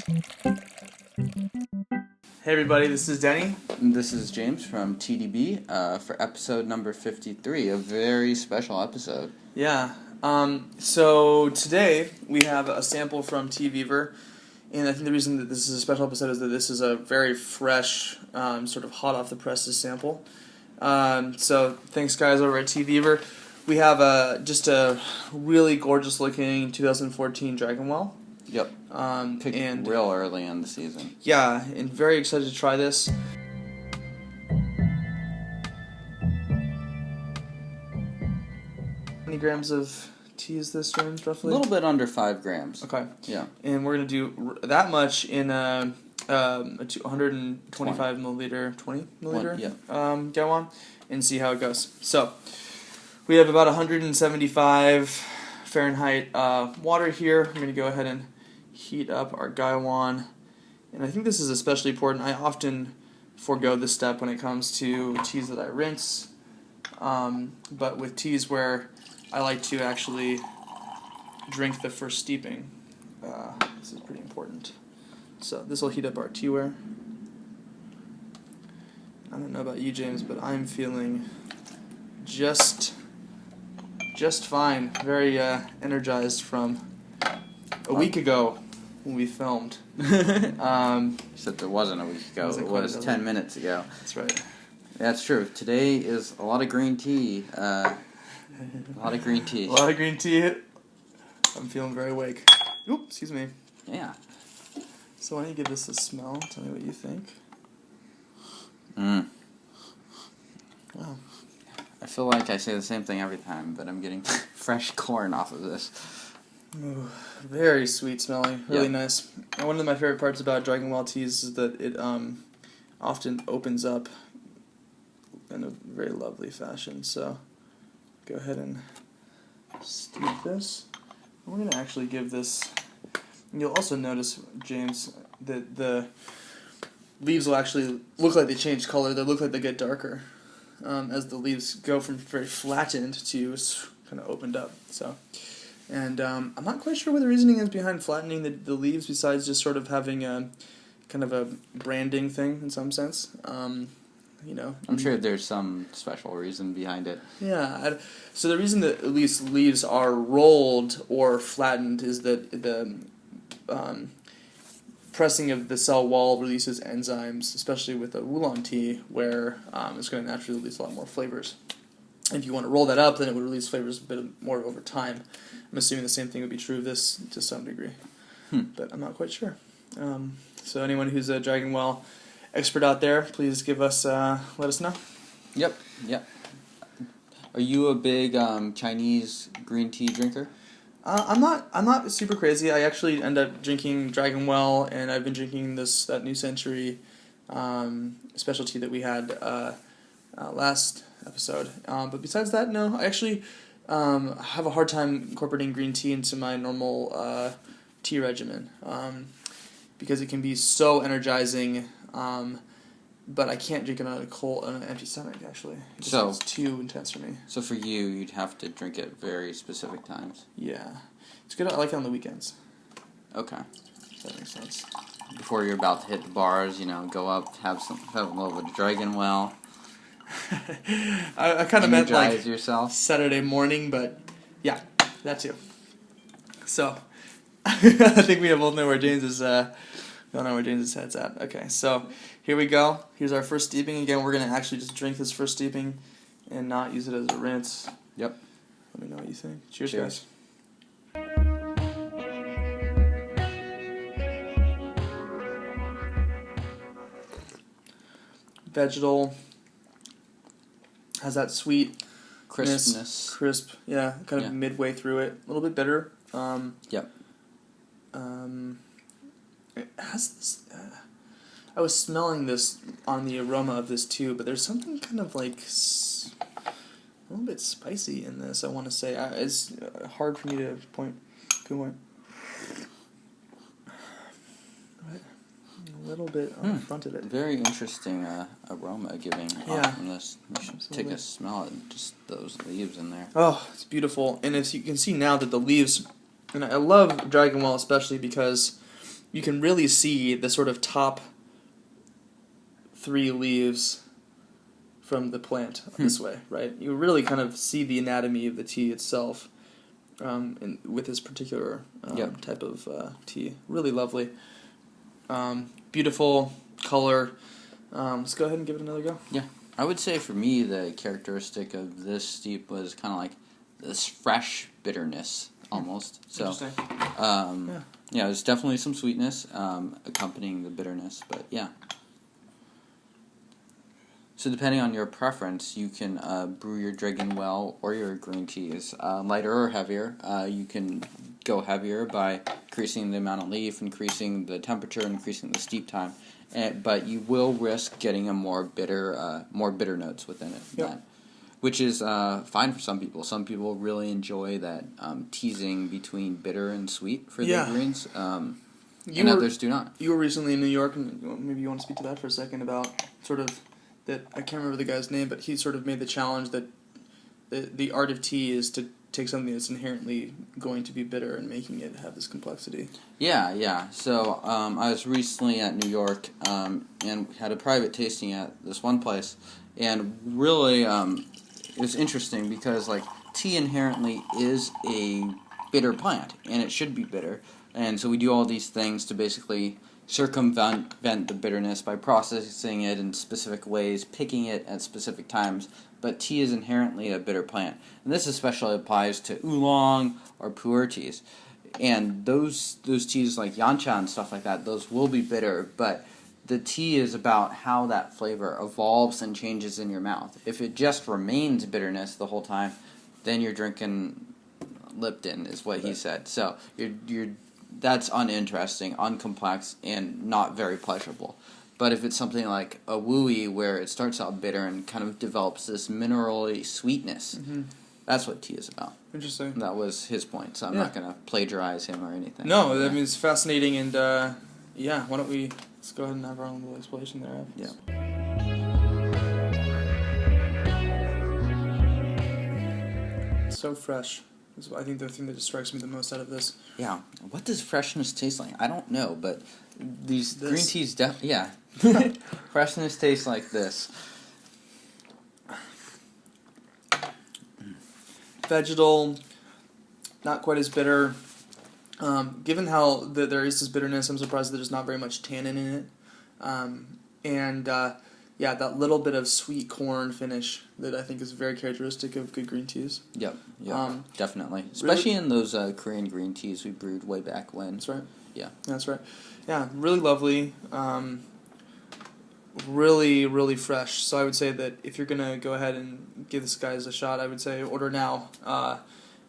Hey everybody, this is Denny. And this is James from TeaDB for episode number 53, a very special episode. Yeah, so today we have a sample from Teavivre, and I think the reason that this is a special episode is that this is a very fresh, sort of hot off the presses sample. So thanks guys over at Teavivre. We have just a really gorgeous looking 2014 Dragonwell. Yep. Picked real early in the season. Yeah, and very excited to try this. How many grams of tea is this, James, roughly? A little bit under 5 grams. Okay. Yeah. And we're going to do that much in a 125 milliliter, 20 milliliter gallon, and see how it goes. So, we have about 175 Fahrenheit water here. I'm going to go ahead and heat up our gaiwan, and I think this is especially important. I often forego this step when it comes to teas that I rinse, but with teas where I like to actually drink the first steeping, this is pretty important. So this will heat up our teaware. I don't know about you, James, but I'm feeling just fine. Very energized from a week ago when we filmed. Except it wasn't a week ago. It was 10 minutes ago. That's right. That's true. Today is a lot of green tea. A lot of green tea. A lot of green tea. I'm feeling very awake. Oop, excuse me. Yeah. So why don't you give this a smell? Tell me what you think. Wow. I feel like I say the same thing every time, but I'm getting fresh corn off of this. Ooh, very sweet smelling. Really Yep. nice. And one of my favorite parts about Dragonwell teas is that it often opens up in a very lovely fashion. So go ahead and steep this. And we're going to actually give this... And you'll also notice, James, that the leaves will actually look like they change color. They look like they get darker as the leaves go from very flattened to kind of opened up. So, and I'm not quite sure what the reasoning is behind flattening the leaves, besides just sort of having a kind of a branding thing in some sense. I'm sure there's some special reason behind it. Yeah. So the reason that at least leaves are rolled or flattened is that the pressing of the cell wall releases enzymes, especially with a oolong tea, where it's going to naturally release a lot more flavors. If you want to roll that up, then it would release flavors a bit more over time. I'm assuming the same thing would be true of this to some degree, but I'm not quite sure. So anyone who's a Dragonwell expert out there, please give us let us know. Yep. Are you a big Chinese green tea drinker? I'm not super crazy. I actually end up drinking Dragonwell, and I've been drinking that New Century specialty that we had last episode. But besides that, no. I actually have a hard time incorporating green tea into my normal tea regimen because it can be so energizing. But I can't drink it on an empty stomach, actually. It's too intense for me. So for you, you'd have to drink it very specific times. Yeah. It's good. I like it on the weekends. Okay. If that makes sense. Before you're about to hit the bars, go up, have a little bit of Dragonwell. I kind of meant like yourself. Saturday morning, but yeah, that too. So, I think we both know where James's head's at. Okay, so here we go. Here's our first steeping. Again, we're going to actually just drink this first steeping and not use it as a rinse. Yep. Let me know what you think. Cheers. Guys. Vegetal. Has that sweet crispness. Crisp, yeah, kind of midway through it. A little bit bitter. Yep. It has this... I was smelling this on the aroma of this too, but there's something kind of like a little bit spicy in this, I want to say. It's hard for me to pinpoint. A little bit on the front of it. Very interesting aroma giving off from this. You should take a smell at just those leaves in there. Oh, it's beautiful. And as you can see now that the leaves... And I love Dragonwell especially because you can really see the sort of top 3 leaves from the plant this way, right? You really kind of see the anatomy of the tea itself with this particular type of tea. Really lovely. Beautiful color. Let's go ahead and give it another go. Yeah. I would say for me, the characteristic of this steep was kind of like this fresh bitterness, almost. So, there's definitely some sweetness accompanying the bitterness, but yeah. So depending on your preference, you can brew your Dragonwell or your green teas lighter or heavier. You can go heavier by increasing the amount of leaf, increasing the temperature, increasing the steep time. But you will risk getting a more bitter notes within it. Yep. Which is fine for some people. Some people really enjoy that teasing between bitter and sweet for their greens. And others do not. You were recently in New York, and maybe you want to speak to that for a second about sort of that. I can't remember the guy's name, but he sort of made the challenge that the art of tea is to take something that's inherently going to be bitter and making it have this complexity. Yeah. So I was recently at New York and had a private tasting at this one place, and really it was interesting because like tea inherently is a bitter plant, and it should be bitter, and so we do all these things to basically circumvent the bitterness by processing it in specific ways, picking it at specific times. But tea is inherently a bitter plant, and this especially applies to oolong or pu'er teas. And those teas like yancha and stuff like that, those will be bitter, but the tea is about how that flavor evolves and changes in your mouth. If it just remains bitterness the whole time, then you're drinking Lipton, is what he said. So that's uninteresting, uncomplex, and not very pleasurable. But if it's something like a wooey where it starts out bitter and kind of develops this minerally sweetness, that's what tea is about. Interesting. That was his point, so I'm not going to plagiarize him or anything. No, I mean, it's fascinating, and why don't we let's go ahead and have our own little explanation there. Yeah. It's so fresh. I think the thing that just strikes me the most out of this. Yeah. What does freshness taste like? I don't know, but these green teas freshness tastes like this. Vegetal, not quite as bitter. Given how there is this bitterness, I'm surprised that there's not very much tannin in it. That little bit of sweet corn finish that I think is very characteristic of good green teas. Yep, definitely. Especially in those Korean green teas we brewed way back when. That's right. Yeah. That's right. Yeah, really lovely. Really, really fresh. So I would say that if you're going to go ahead and give this guys a shot, I would say order now.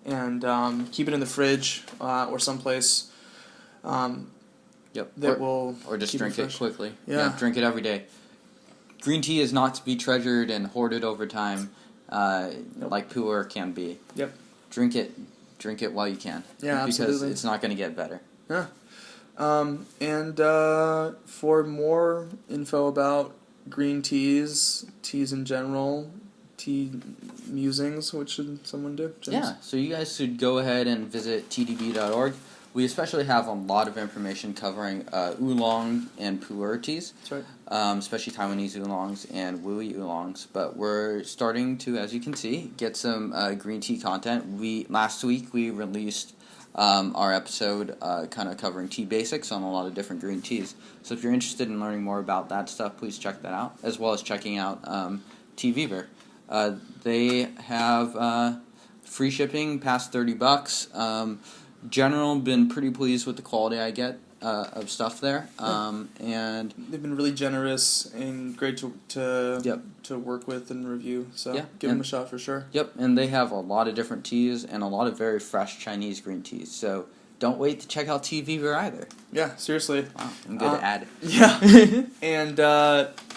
And keep it in the fridge or someplace or just drink it quickly. Yeah, drink it every day. Green tea is not to be treasured and hoarded over time, like pu'er can be. Yep. Drink it while you can. Yeah, because absolutely. It's not going to get better. Yeah. And for more info about green teas in general, tea musings, what should someone do, James? Yeah, so you guys should go ahead and visit TeaDB.org. We especially have a lot of information covering oolong and pu'er teas. That's right. Especially Taiwanese oolongs and wooey oolongs. But we're starting to, as you can see, get some green tea content. Last week we released our episode kind of covering tea basics on a lot of different green teas. So if you're interested in learning more about that stuff, please check that out, as well as checking out Teavivre. They have free shipping past $30. General, been pretty pleased with the quality I get of stuff there, and they've been really generous and great to work with and review. So give them a shot for sure. Yep, and they have a lot of different teas and a lot of very fresh Chinese green teas. So don't wait to check out Teavivre either. Yeah, seriously. Wow, I'm good at it. Yeah, and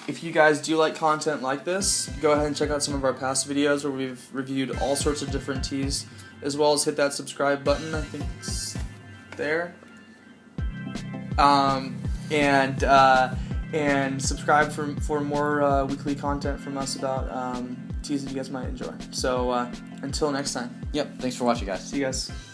if you guys do like content like this, go ahead and check out some of our past videos where we've reviewed all sorts of different teas, as well as hit that subscribe button. I think it's there. And subscribe for more weekly content from us about teas that you guys might enjoy. So until next time. Yep. Thanks for watching, guys. See you guys.